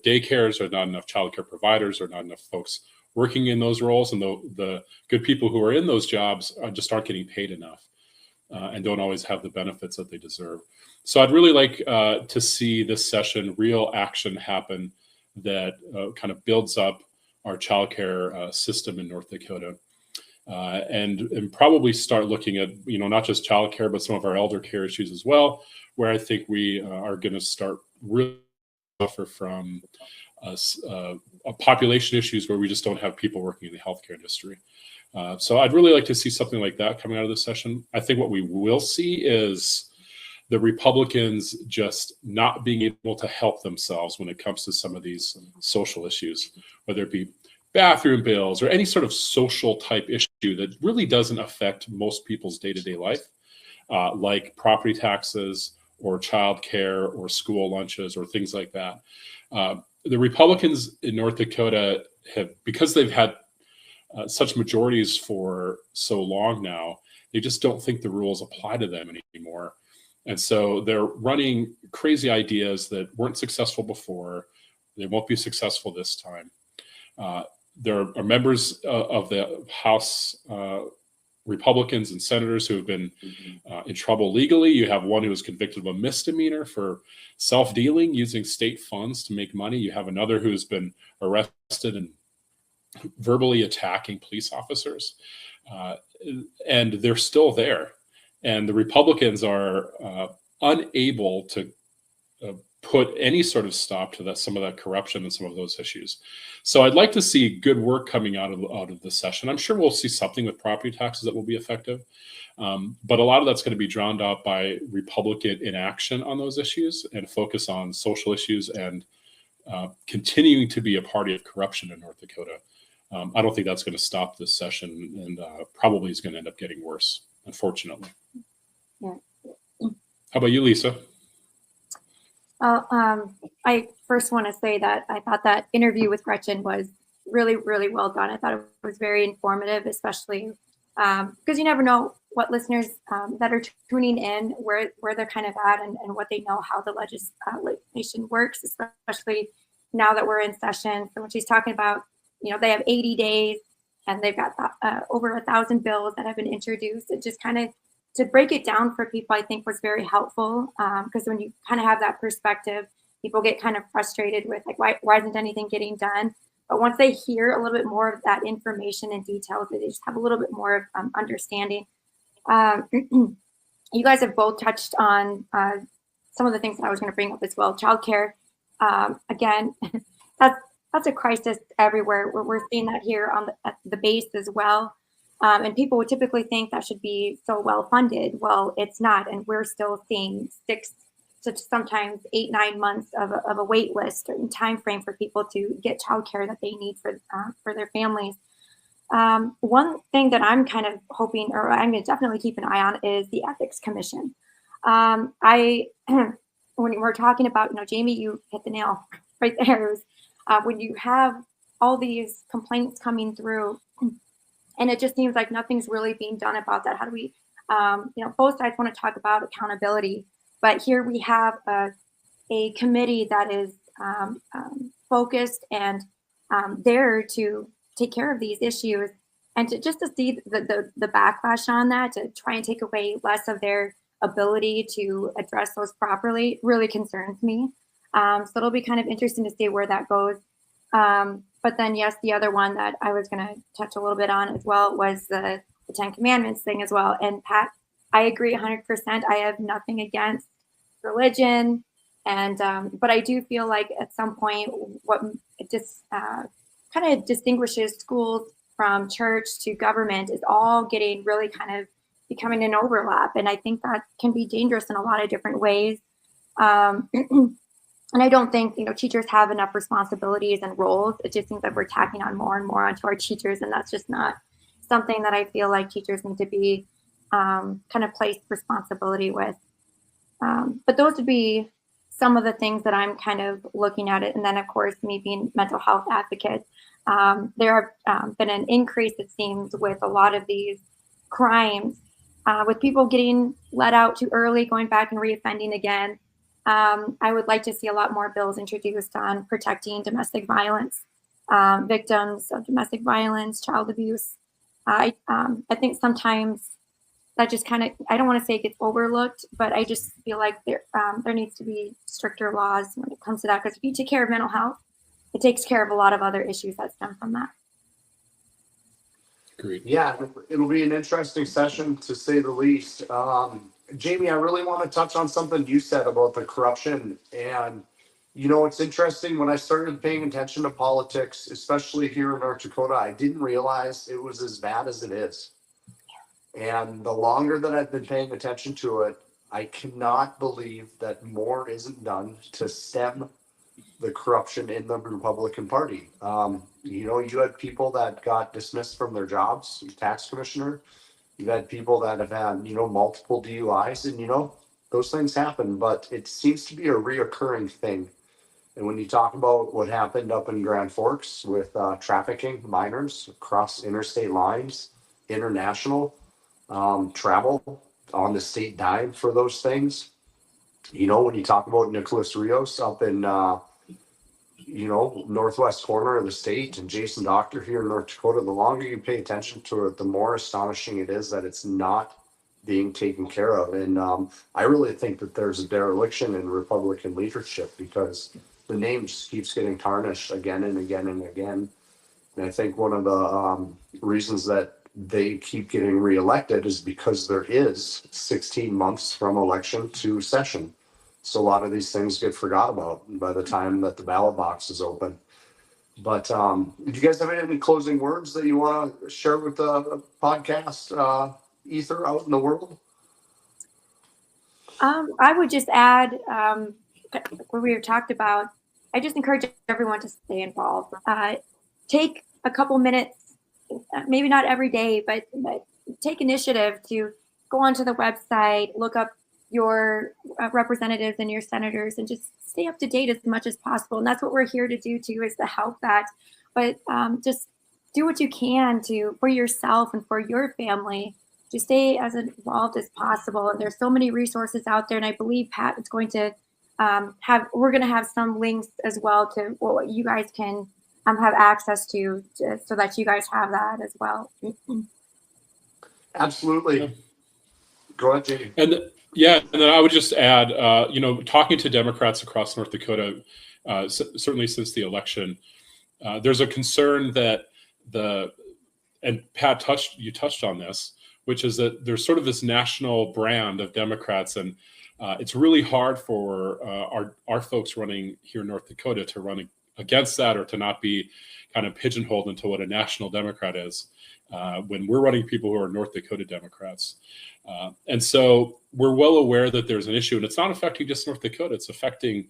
daycares, or not enough childcare providers, or not enough folks working in those roles, and the good people who are in those jobs just aren't getting paid enough, and don't always have the benefits that they deserve. So I'd really like to see this session real action happen that kind of builds up our childcare system in North Dakota, and probably start looking at, not just childcare, but some of our elder care issues as well, where I think we are going to start really suffer from population issues where we just don't have people working in the healthcare industry. So I'd really like to see something like that coming out of this session. I think what we will see is the Republicans just not being able to help themselves when it comes to some of these social issues, whether it be bathroom bills or any sort of social type issue that really doesn't affect most people's day-to-day life, like property taxes or childcare or school lunches or things like that. The Republicans in North Dakota have, because they've had such majorities for so long now, they just don't think the rules apply to them anymore. And so they're running crazy ideas that weren't successful before. They won't be successful this time. There are members of the House Republicans and senators who have been in trouble legally. You have one who was convicted of a misdemeanor for self-dealing using state funds to make money. You have another who's been arrested and verbally attacking police officers. And they're still there. And the Republicans are unable to put any sort of stop to some of that corruption and some of those issues. So I'd like to see good work coming out of the session. I'm sure we'll see something with property taxes that will be effective. But a lot of that's going to be drowned out by Republican inaction on those issues and focus on social issues and continuing to be a party of corruption in North Dakota. I don't think that's going to stop this session, and probably is going to end up getting worse, unfortunately.
Yeah.
How about you, Lisa?
I first want to say that I thought that interview with Gretchen was really, really well done. I thought it was very informative, especially because you never know what listeners that are tuning in, where they're kind of at and what they know, how the legislation works, especially now that we're in session. So when she's talking about, they have 80 days and they've got over 1,000 bills that have been introduced, it just kind of, to break it down for people, I think was very helpful, because when you kind of have that perspective, people get kind of frustrated with like, why isn't anything getting done? But once they hear a little bit more of that information and details, they just have a little bit more of understanding. You guys have both touched on some of the things that I was going to bring up as well. Childcare, again, that's a crisis everywhere. We're seeing that here at the base as well. And people would typically think that should be so well funded. Well, it's not, and we're still seeing 6 to sometimes 8-9 months of a wait list and time frame for people to get childcare that they need for their families. One thing that I'm kind of hoping, or I'm going to definitely keep an eye on, is the Ethics Commission. When we're talking about, Jamie, you hit the nail right there. When you have all these complaints coming through, and it just seems like nothing's really being done about that. How do we, both sides want to talk about accountability, but here we have a committee that is focused and there to take care of these issues, and to see the backlash on that, to try and take away less of their ability to address those properly, really concerns me. So it'll be kind of interesting to see where that goes. But then, yes, the other one that I was going to touch a little bit on as well was the 10 Commandments thing as well. And Pat, I agree 100%. I have nothing against religion, and but I do feel like at some point what just kind of distinguishes schools from church to government is all getting really kind of becoming an overlap, and I think that can be dangerous in a lot of different ways. And I don't think, teachers have enough responsibilities and roles. It just seems like we're tacking on more and more onto our teachers, and that's just not something that I feel like teachers need to be kind of placed responsibility with. But those would be some of the things that I'm kind of looking at it. And then, of course, me being mental health advocate, there have been an increase, it seems, with a lot of these crimes, with people getting let out too early, going back and reoffending again. I would like to see a lot more bills introduced on protecting domestic violence, victims of domestic violence, child abuse. I think sometimes that just kind of, I don't want to say it gets overlooked, but I just feel like there needs to be stricter laws when it comes to that. Because if you take care of mental health, it takes care of a lot of other issues that stem from that.
Agreed.
Yeah, it'll be an interesting session to say the least. Jamie, I really want to touch on something you said about the corruption. And, you know, it's interesting when I started paying attention to politics, especially here in North Dakota, I didn't realize it was as bad as it is. And the longer that I've been paying attention to it, I cannot believe that more isn't done to stem the corruption in the Republican Party. You know, you had people that got dismissed from their jobs, tax commissioner. You've had people that have had, you know, multiple DUIs, and, you know, those things happen, but it seems to be a reoccurring thing. And when you talk about what happened up in Grand Forks with trafficking minors across interstate lines, international travel on the state dime for those things, you know, when you talk about Nicholas Rios up in, you know, northwest corner of the state, and Jason Doctor here in North Dakota, the longer you pay attention to it, the more astonishing it is that it's not being taken care of. And I really think that there's a dereliction in Republican leadership, because the name just keeps getting tarnished again and again and again. And I think one of the reasons that they keep getting reelected is because there is 16 months from election to session. So a lot of these things get forgot about by the time that the ballot box is open. But do you guys have any closing words that you want to share with the podcast ether out in the world?
I would just add what we have talked about. I just encourage everyone to stay involved. Take a couple minutes, maybe not every day, but take initiative to go onto the website, look up your representatives and your senators, and just stay up to date as much as possible. And that's what we're here to do too, is to help that. But just do what you can to for yourself and for your family to stay as involved as possible. And there's so many resources out there, and I believe Pat is going to we're going to have some links as well to what you guys can have access to, so that you guys have that as well.
Absolutely.
Yeah.
Go ahead, Jamie.
And then I would just add, you know, talking to Democrats across North Dakota, certainly since the election, there's a concern that and Pat you touched on this, which is that there's sort of this national brand of Democrats, and it's really hard for our folks running here in North Dakota to run against that, or to not be kind of pigeonholed into what a national Democrat is, when we're running people who are North Dakota Democrats. And so we're well aware that there's an issue, and it's not affecting just North Dakota. It's affecting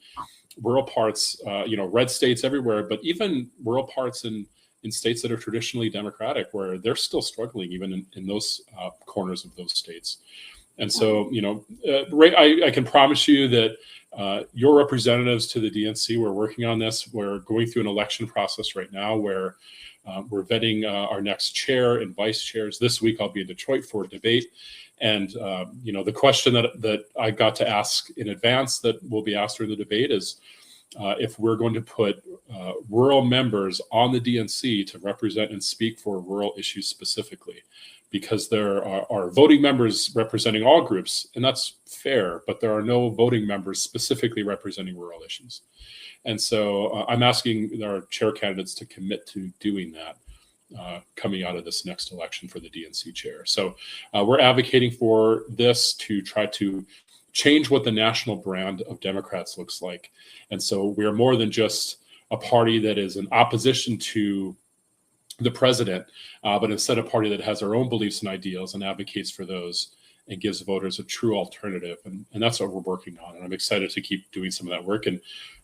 rural parts, you know, red states everywhere, but even rural parts in states that are traditionally Democratic, where they're still struggling even in those corners of those states. And so, you know, I can promise you that your representatives to the DNC, we're working on this. We're going through an election process right now where we're vetting our next chair and vice chairs. This week I'll be in Detroit for a debate. And, you know, the question that I got to ask in advance that will be asked during the debate is if we're going to put rural members on the DNC to represent and speak for rural issues specifically, because there are voting members representing all groups, and that's fair, but there are no voting members specifically representing rural issues. And so I'm asking our chair candidates to commit to doing that coming out of this next election for the DNC chair. So we're advocating for this to try to change what the national brand of Democrats looks like. And so we're more than just a party that is in opposition to the president, but instead a party that has our own beliefs and ideals and advocates for those and gives voters a true alternative. And that's what we're working on. And I'm excited to keep doing some of that work. And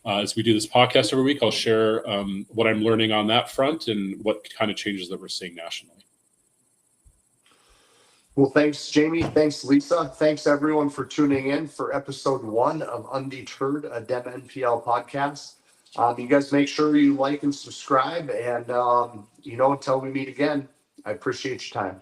as we do this podcast every week, I'll share what I'm learning on that front and what kind of changes that we're seeing nationally.
Well, thanks, Jamie. Thanks, Lisa. Thanks, everyone, for tuning in for episode 1 of Undeterred, a Dem-NPL podcast. You guys make sure you like and subscribe. And, you know, until we meet again, I appreciate your time.